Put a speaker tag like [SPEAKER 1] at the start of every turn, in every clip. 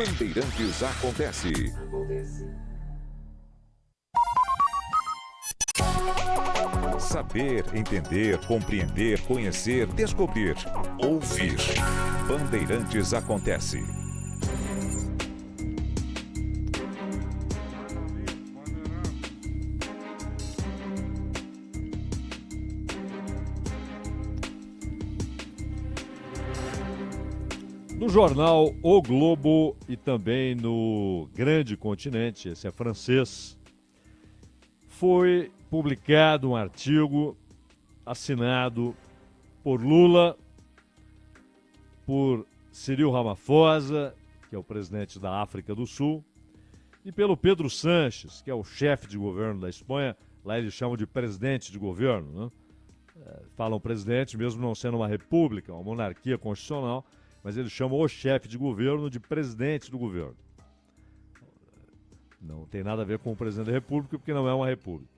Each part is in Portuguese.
[SPEAKER 1] Bandeirantes acontece. Saber, entender, compreender, conhecer, descobrir, ouvir. Bandeirantes acontece.
[SPEAKER 2] No jornal O Globo e também no Grande Continente, esse é francês, foi publicado um artigo assinado por Lula, por Cyril Ramaphosa, que é o presidente da África do Sul, e pelo Pedro Sánchez, que é o chefe de governo da Espanha. Lá eles chamam de presidente de governo, né? Falam presidente, mesmo não sendo uma república, uma monarquia constitucional, mas eles chamam o chefe de governo de presidente do governo. Não tem nada a ver com o presidente da república, porque não é uma república.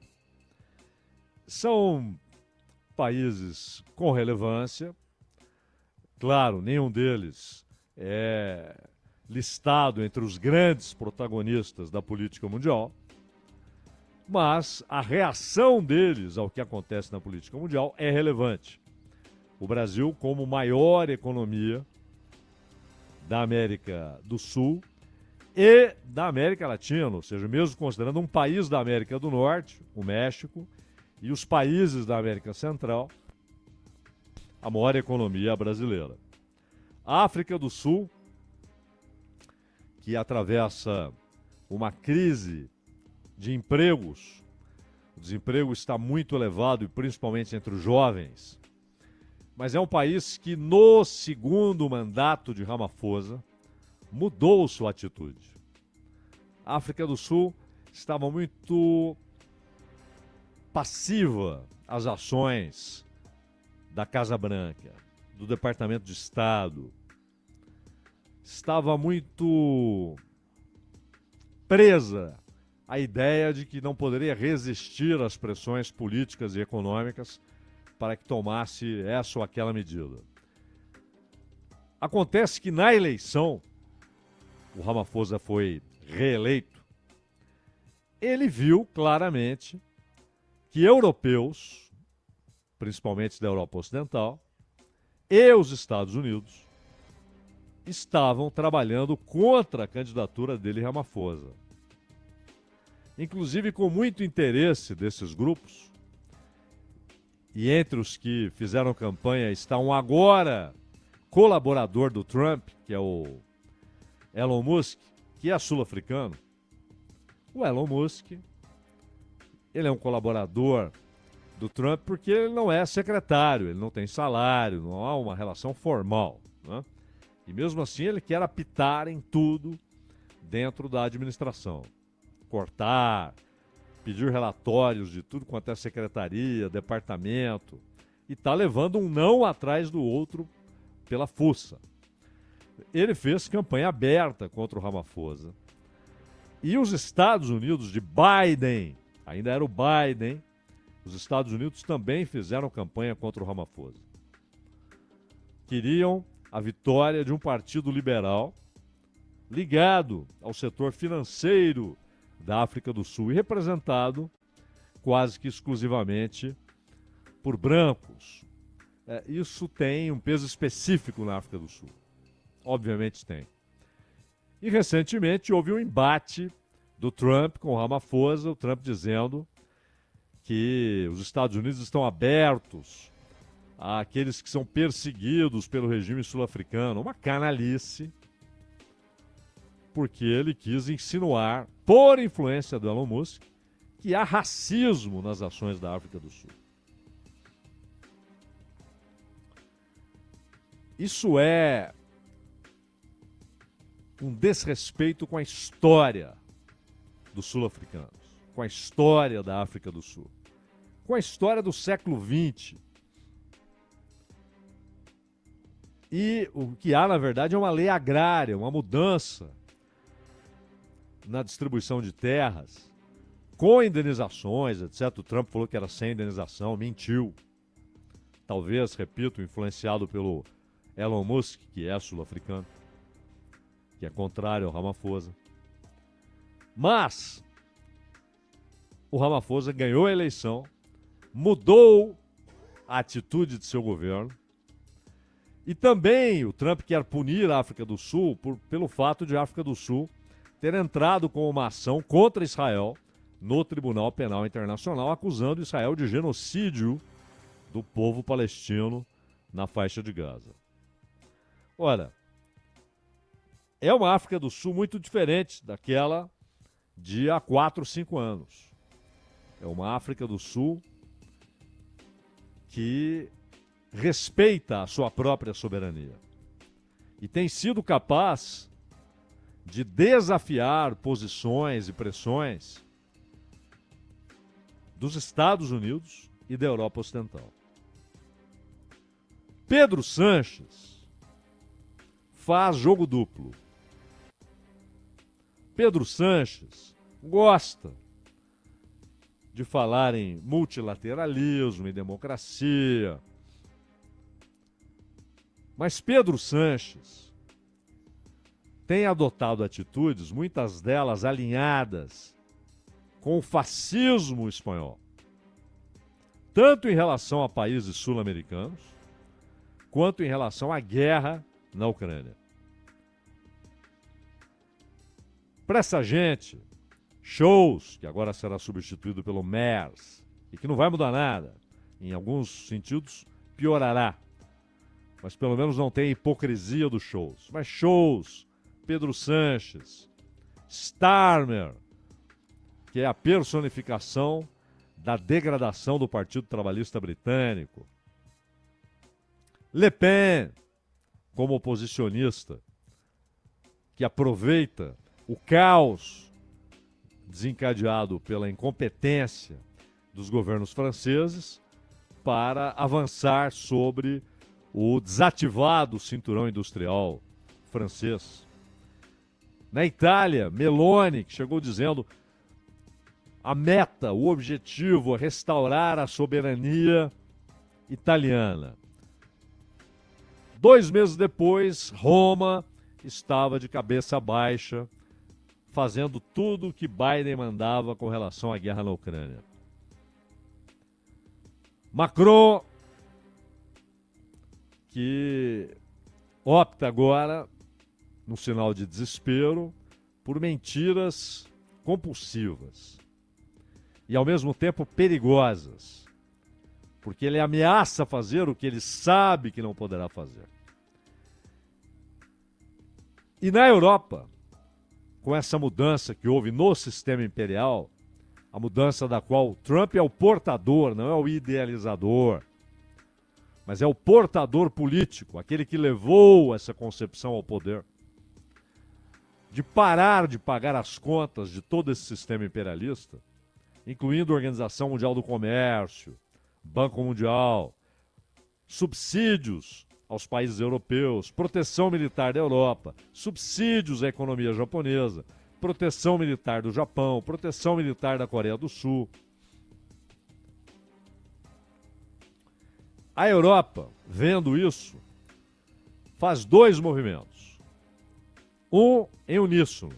[SPEAKER 2] São países com relevância. Claro, nenhum deles é listado entre os grandes protagonistas da política mundial, mas a reação deles ao que acontece na política mundial é relevante. O Brasil, como maior economia da América do Sul e da América Latina, ou seja, mesmo considerando um país da América do Norte, o México, e os países da América Central, a maior economia brasileira. A África do Sul, que atravessa uma crise de empregos, o desemprego está muito elevado, e principalmente entre os jovens, mas é um país que, no segundo mandato de Ramaphosa, mudou sua atitude. A África do Sul estava muito passiva às ações da Casa Branca, do Departamento de Estado. Estava muito presa à ideia de que não poderia resistir às pressões políticas e econômicas para que tomasse essa ou aquela medida. Acontece que na eleição, o Ramaphosa foi reeleito, ele viu claramente que europeus, principalmente da Europa Ocidental, e os Estados Unidos, estavam trabalhando contra a candidatura dele, Ramaphosa. Inclusive com muito interesse desses grupos, e entre os que fizeram campanha está um agora colaborador do Trump, que é o Elon Musk, que é sul-africano. O Elon Musk, ele é um colaborador do Trump porque ele não é secretário, ele não tem salário, não há uma relação formal, né? E mesmo assim ele quer apitar em tudo dentro da administração. Cortar, pedir relatórios de tudo quanto é secretaria, departamento, e está levando um não atrás do outro pela fuça. Ele fez campanha aberta contra o Ramaphosa. E os Estados Unidos de Biden, ainda era o Biden, os Estados Unidos também fizeram campanha contra o Ramaphosa. Queriam a vitória de um partido liberal ligado ao setor financeiro da África do Sul e representado quase que exclusivamente por brancos. Isso tem um peso específico na África do Sul. Obviamente tem. E recentemente houve um embate do Trump com o Ramaphosa, o Trump dizendo que os Estados Unidos estão abertos àqueles que são perseguidos pelo regime sul-africano. Uma canalice, porque ele quis insinuar, por influência do Elon Musk, que há racismo nas ações da África do Sul. Isso é um desrespeito com a história dos sul-africanos, com a história da África do Sul, com a história do século XX. E o que há, na verdade, é uma lei agrária, uma mudança na distribuição de terras, com indenizações, etc. O Trump falou que era sem indenização, mentiu. Talvez, repito, influenciado pelo Elon Musk, que é sul-africano, que é contrário ao Ramaphosa. Mas o Ramaphosa ganhou a eleição, mudou a atitude de seu governo. E também o Trump quer punir a África do Sul pelo fato de a África do Sul ter entrado com uma ação contra Israel no Tribunal Penal Internacional, acusando Israel de genocídio do povo palestino na faixa de Gaza. Ora, é uma África do Sul muito diferente daquela de há 4, 5 anos. É uma África do Sul que respeita a sua própria soberania e tem sido capaz de desafiar posições e pressões dos Estados Unidos e da Europa Ocidental. Pedro Sanches faz jogo duplo. Pedro Sanches gosta de falar em multilateralismo, em democracia. Mas Pedro Sanches tem adotado atitudes, muitas delas alinhadas com o fascismo espanhol, tanto em relação a países sul-americanos, quanto em relação à guerra na Ucrânia. Para essa gente, Scholz, que agora será substituído pelo Merz, e que não vai mudar nada, em alguns sentidos piorará, mas pelo menos não tem a hipocrisia do Scholz. Mas Scholz, Pedro Sanches, Starmer, que é a personificação da degradação do Partido Trabalhista Britânico, Le Pen, como oposicionista, que aproveita o caos desencadeado pela incompetência dos governos franceses para avançar sobre o desativado cinturão industrial francês. Na Itália, Meloni, que chegou dizendo a meta, o objetivo é restaurar a soberania italiana. 2 meses depois, Roma estava de cabeça baixa, fazendo tudo o que Biden mandava com relação à guerra na Ucrânia. Macron, que opta agora, num sinal de desespero, por mentiras compulsivas e, ao mesmo tempo, perigosas, porque ele ameaça fazer o que ele sabe que não poderá fazer. E na Europa, com essa mudança que houve no sistema imperial, a mudança da qual Trump é o portador, não é o idealizador, mas é o portador político, aquele que levou essa concepção ao poder, de parar de pagar as contas de todo esse sistema imperialista, incluindo a Organização Mundial do Comércio, Banco Mundial, subsídios aos países europeus, proteção militar da Europa, subsídios à economia japonesa, proteção militar do Japão, proteção militar da Coreia do Sul. A Europa, vendo isso, faz 2 movimentos. Um em uníssono.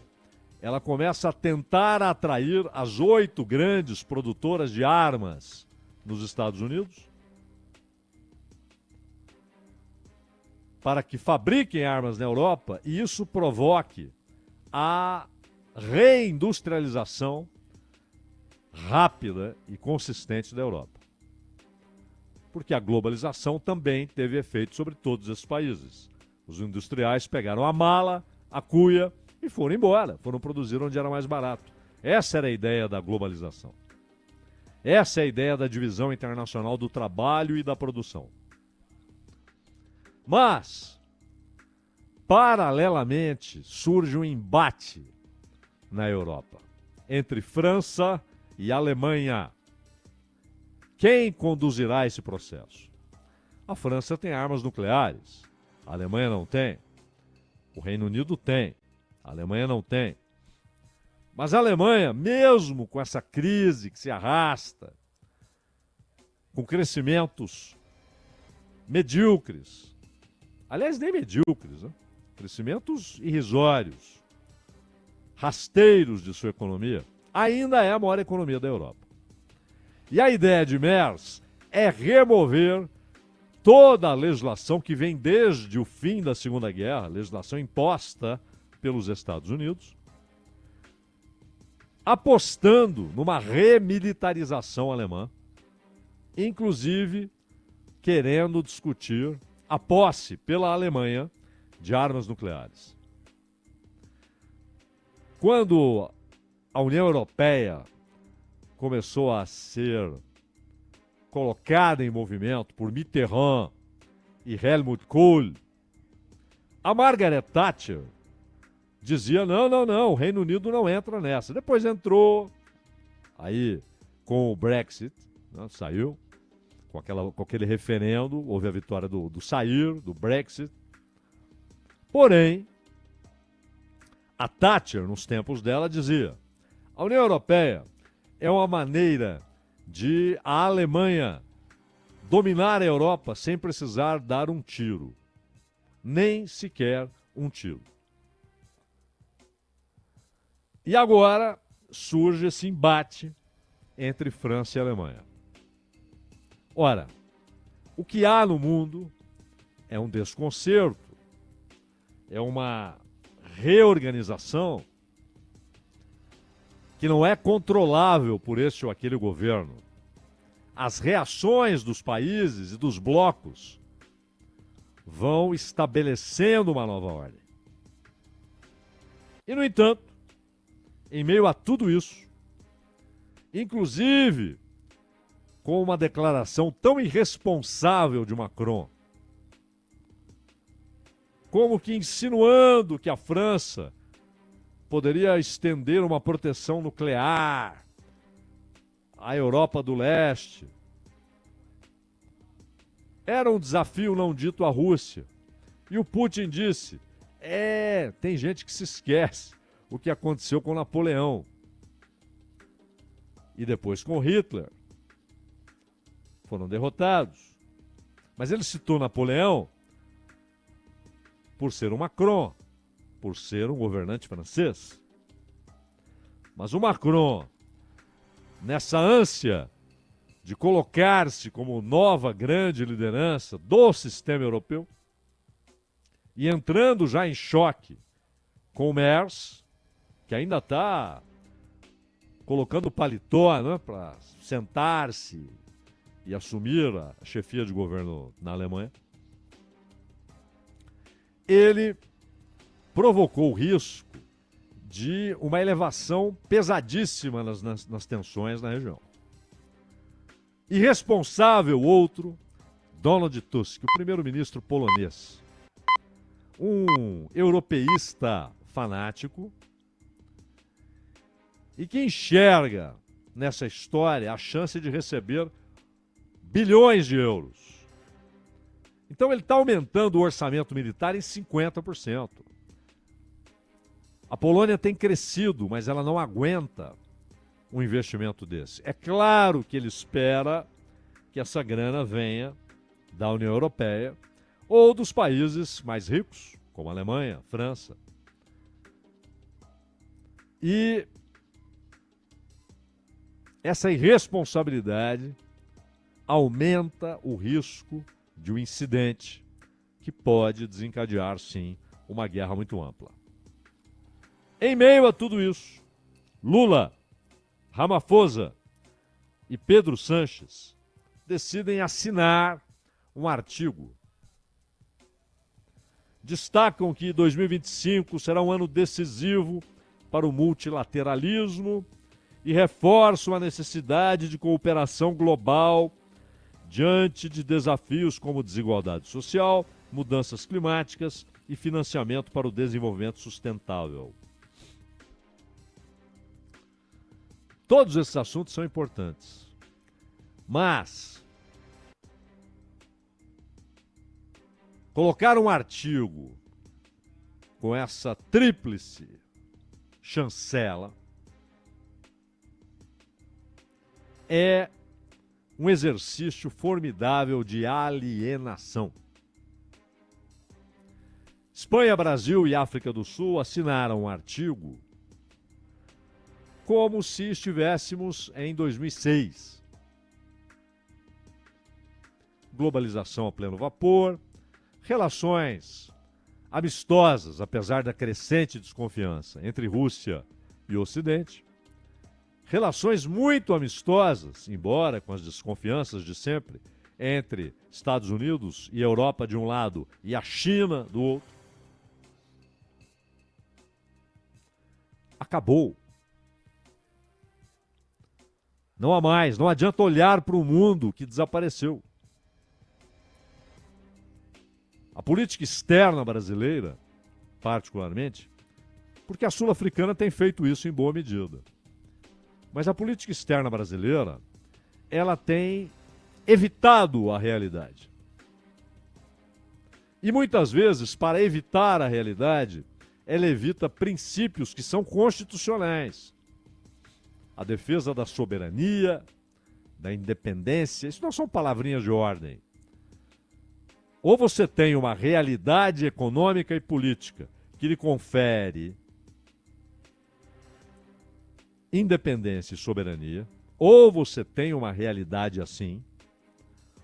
[SPEAKER 2] Ela começa a tentar atrair as 8 grandes produtoras de armas nos Estados Unidos para que fabriquem armas na Europa e isso provoque a reindustrialização rápida e consistente da Europa. Porque a globalização também teve efeito sobre todos esses países. Os industriais pegaram a mala, a cuia e foram embora, foram produzir onde era mais barato. Essa era a ideia da globalização. Essa é a ideia da divisão internacional do trabalho e da produção. Mas, paralelamente, surge um embate na Europa entre França e Alemanha. Quem conduzirá esse processo? A França tem armas nucleares, a Alemanha não tem. O Reino Unido tem, a Alemanha não tem. Mas a Alemanha, mesmo com essa crise que se arrasta, com crescimentos medíocres, aliás, nem medíocres, né? crescimentos irrisórios, rasteiros de sua economia, ainda é a maior economia da Europa. E a ideia de Merz é remover toda a legislação que vem desde o fim da Segunda Guerra, legislação imposta pelos Estados Unidos, apostando numa remilitarização alemã, inclusive querendo discutir a posse pela Alemanha de armas nucleares. Quando a União Europeia começou a ser colocada em movimento por Mitterrand e Helmut Kohl, a Margaret Thatcher dizia, não, o Reino Unido não entra nessa. Depois entrou, aí com o Brexit, né, saiu, com aquele referendo, houve a vitória do sair, do Brexit. Porém, a Thatcher, nos tempos dela, dizia, a União Europeia é uma maneira de a Alemanha dominar a Europa sem precisar dar um tiro. Nem sequer um tiro. E agora surge esse embate entre França e Alemanha. Ora, o que há no mundo é um desconcerto, é uma reorganização que não é controlável por este ou aquele governo. As reações dos países e dos blocos vão estabelecendo uma nova ordem. E, no entanto, em meio a tudo isso, inclusive com uma declaração tão irresponsável de Macron, como que insinuando que a França poderia estender uma proteção nuclear à Europa do Leste. Era um desafio não dito à Rússia. E o Putin disse, tem gente que se esquece o que aconteceu com Napoleão. E depois com Hitler. Foram derrotados. Mas ele citou Napoleão por ser um Macron, por ser um governante francês. Mas o Macron, nessa ânsia de colocar-se como nova grande liderança do sistema europeu, e entrando já em choque com o Merz, que ainda está colocando o paletó, né, para sentar-se e assumir a chefia de governo na Alemanha, ele provocou o risco de uma elevação pesadíssima nas tensões na região. Irresponsável outro, Donald Tusk, o primeiro-ministro polonês. Um europeísta fanático e que enxerga nessa história a chance de receber bilhões de euros. Então ele está aumentando o orçamento militar em 50%. A Polônia tem crescido, mas ela não aguenta um investimento desse. É claro que ele espera que essa grana venha da União Europeia ou dos países mais ricos, como a Alemanha, França. E essa irresponsabilidade aumenta o risco de um incidente que pode desencadear, sim, uma guerra muito ampla. Em meio a tudo isso, Lula, Ramaphosa e Pedro Sanches decidem assinar um artigo. Destacam que 2025 será um ano decisivo para o multilateralismo e reforçam a necessidade de cooperação global diante de desafios como desigualdade social, mudanças climáticas e financiamento para o desenvolvimento sustentável. Todos esses assuntos são importantes, mas colocar um artigo com essa tríplice chancela é um exercício formidável de alienação. Espanha, Brasil e África do Sul assinaram um artigo como se estivéssemos em 2006. Globalização a pleno vapor, relações amistosas, apesar da crescente desconfiança entre Rússia e Ocidente, relações muito amistosas, embora com as desconfianças de sempre, entre Estados Unidos e Europa de um lado e a China do outro. Acabou. Não há mais, não adianta olhar para o mundo que desapareceu. A política externa brasileira, particularmente, porque a sul-africana tem feito isso em boa medida. Mas a política externa brasileira, ela tem evitado a realidade. E muitas vezes, para evitar a realidade, ela evita princípios que são constitucionais. A defesa da soberania, da independência, isso não são palavrinhas de ordem. Ou você tem uma realidade econômica e política que lhe confere independência e soberania, ou você tem uma realidade assim,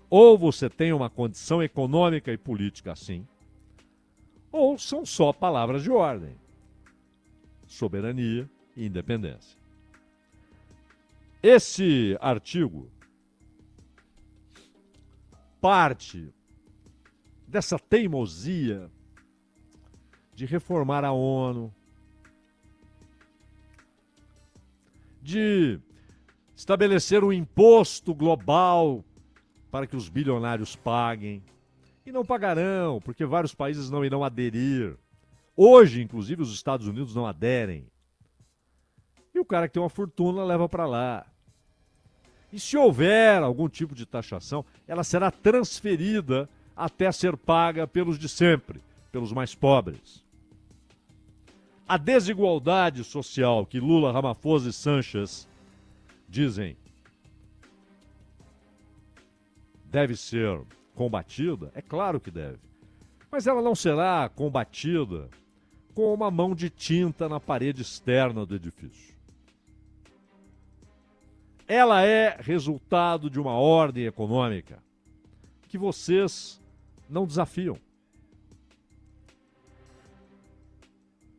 [SPEAKER 2] ou você tem uma condição econômica e política assim, ou são só palavras de ordem. Soberania e independência. Esse artigo parte dessa teimosia de reformar a ONU, de estabelecer um imposto global para que os bilionários paguem. E não pagarão, porque vários países não irão aderir. Hoje, inclusive, os Estados Unidos não aderem. E o cara que tem uma fortuna leva para lá. E se houver algum tipo de taxação, ela será transferida até ser paga pelos de sempre, pelos mais pobres. A desigualdade social que Lula, Ramaphosa e Sanches dizem deve ser combatida, é claro que deve. Mas ela não será combatida com uma mão de tinta na parede externa do edifício. Ela é resultado de uma ordem econômica que vocês não desafiam.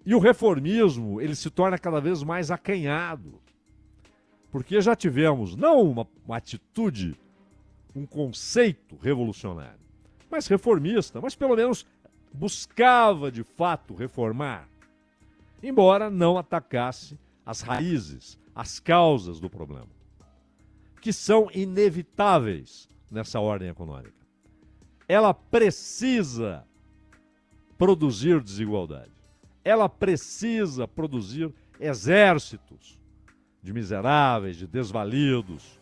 [SPEAKER 2] E o reformismo, ele se torna cada vez mais acanhado. Porque já tivemos, não uma atitude, um conceito revolucionário, mas reformista, mas pelo menos buscava de fato reformar, embora não atacasse as raízes, as causas do problema, que são inevitáveis nessa ordem econômica. Ela precisa produzir desigualdade. Ela precisa produzir exércitos de miseráveis, de desvalidos,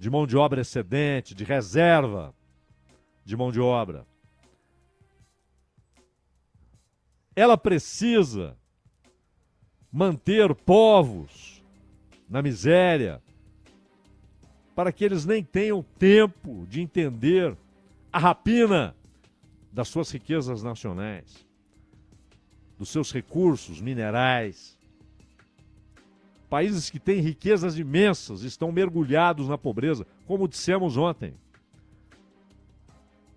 [SPEAKER 2] de mão de obra excedente, de reserva de mão de obra. Ela precisa manter povos na miséria para que eles nem tenham tempo de entender a rapina das suas riquezas nacionais, dos seus recursos minerais. Países que têm riquezas imensas estão mergulhados na pobreza, como dissemos ontem.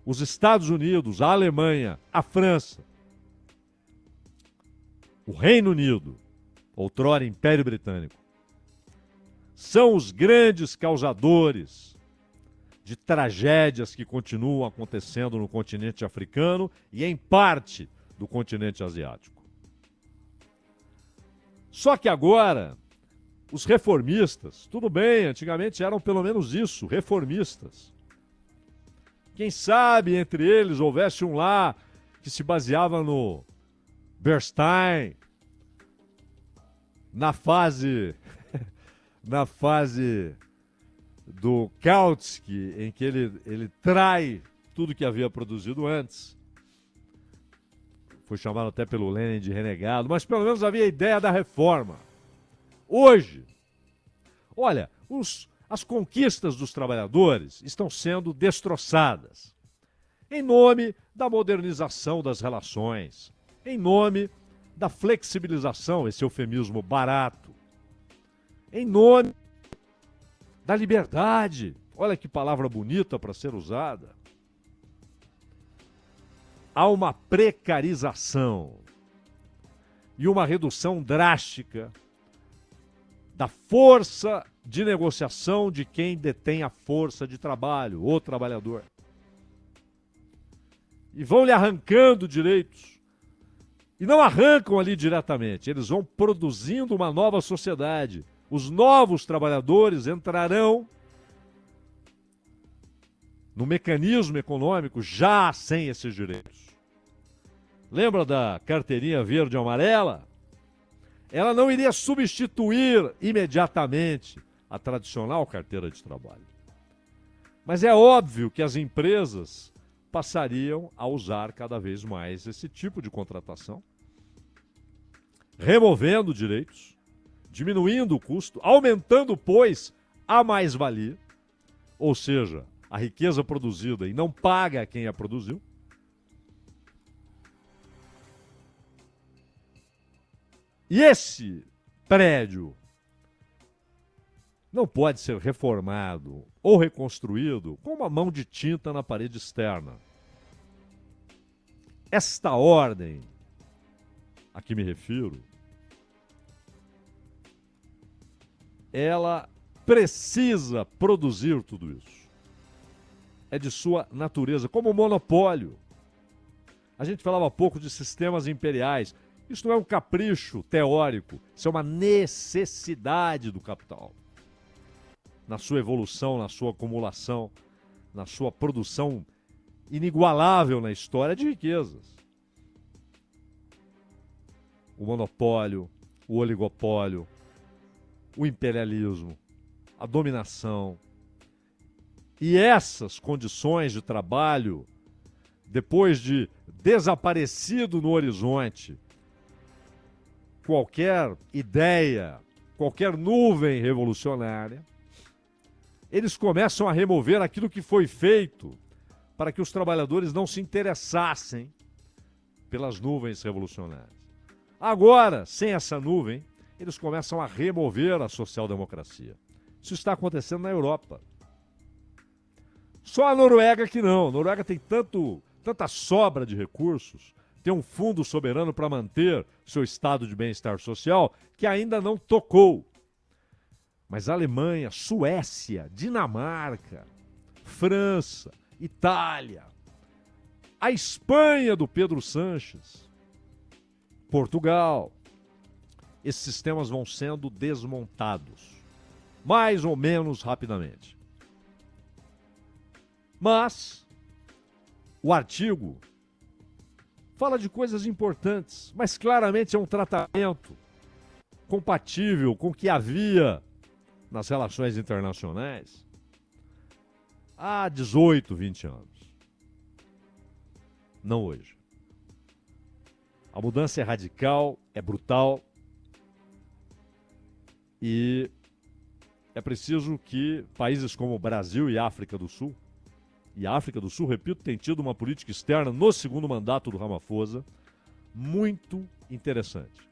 [SPEAKER 2] Os Estados Unidos, a Alemanha, a França, o Reino Unido, outrora Império Britânico, são os grandes causadores de tragédias que continuam acontecendo no continente africano e, em parte, do continente asiático. Só que agora, os reformistas, tudo bem, antigamente eram pelo menos isso, reformistas. Quem sabe entre eles houvesse um lá que se baseava no Bernstein, na fase do Kautsky, em que ele trai tudo que havia produzido antes. Foi chamado até pelo Lenin de renegado, mas pelo menos havia a ideia da reforma. Hoje, olha, as conquistas dos trabalhadores estão sendo destroçadas em nome da modernização das relações, em nome da flexibilização, esse eufemismo barato, em nome da liberdade. Olha que palavra bonita para ser usada. Há uma precarização e uma redução drástica da força de negociação de quem detém a força de trabalho, o trabalhador. E vão lhe arrancando direitos. E não arrancam ali diretamente, eles vão produzindo uma nova sociedade. Os novos trabalhadores entrarão no mecanismo econômico já sem esses direitos. Lembra da carteirinha verde e amarela? Ela não iria substituir imediatamente a tradicional carteira de trabalho. Mas é óbvio que as empresas passariam a usar cada vez mais esse tipo de contratação, removendo direitos, diminuindo o custo, aumentando, pois, a mais-valia, ou seja, a riqueza produzida e não paga a quem a produziu. E esse prédio não pode ser reformado ou reconstruído com uma mão de tinta na parede externa. Esta ordem a que me refiro, ela precisa produzir tudo isso. É de sua natureza, como monopólio. A gente falava há pouco de sistemas imperiais. Isso não é um capricho teórico, isso é uma necessidade do capital. Na sua evolução, na sua acumulação, na sua produção inigualável na história de riquezas. O monopólio, o oligopólio, o imperialismo, a dominação. E essas condições de trabalho, depois de desaparecido no horizonte, qualquer ideia, qualquer nuvem revolucionária, eles começam a remover aquilo que foi feito para que os trabalhadores não se interessassem pelas nuvens revolucionárias. Agora, sem essa nuvem, eles começam a remover a social-democracia. Isso está acontecendo na Europa. Só a Noruega que não. A Noruega tem tanta sobra de recursos, tem um fundo soberano para manter seu estado de bem-estar social, que ainda não tocou. Mas a Alemanha, Suécia, Dinamarca, França, Itália, a Espanha do Pedro Sanches, Portugal, esses sistemas vão sendo desmontados, mais ou menos rapidamente. Mas o artigo fala de coisas importantes, mas claramente é um tratamento compatível com o que havia nas relações internacionais há 18, 20 anos. Não hoje. A mudança é radical, é brutal e é preciso que países como o Brasil e a África do Sul, repito, tem tido uma política externa no segundo mandato do Ramaphosa muito interessante.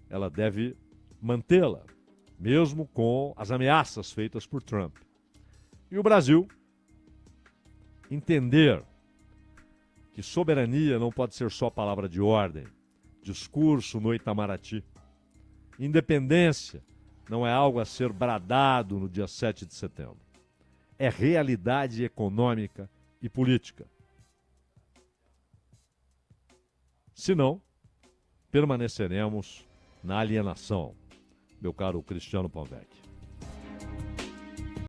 [SPEAKER 2] Ela deve mantê-la, mesmo com as ameaças feitas por Trump. E o Brasil entender que soberania não pode ser só palavra de ordem, discurso no Itamaraty. Independência não é algo a ser bradado no dia 7 de setembro. É realidade econômica e política. Senão, permaneceremos na alienação, meu caro Cristiano Pavec.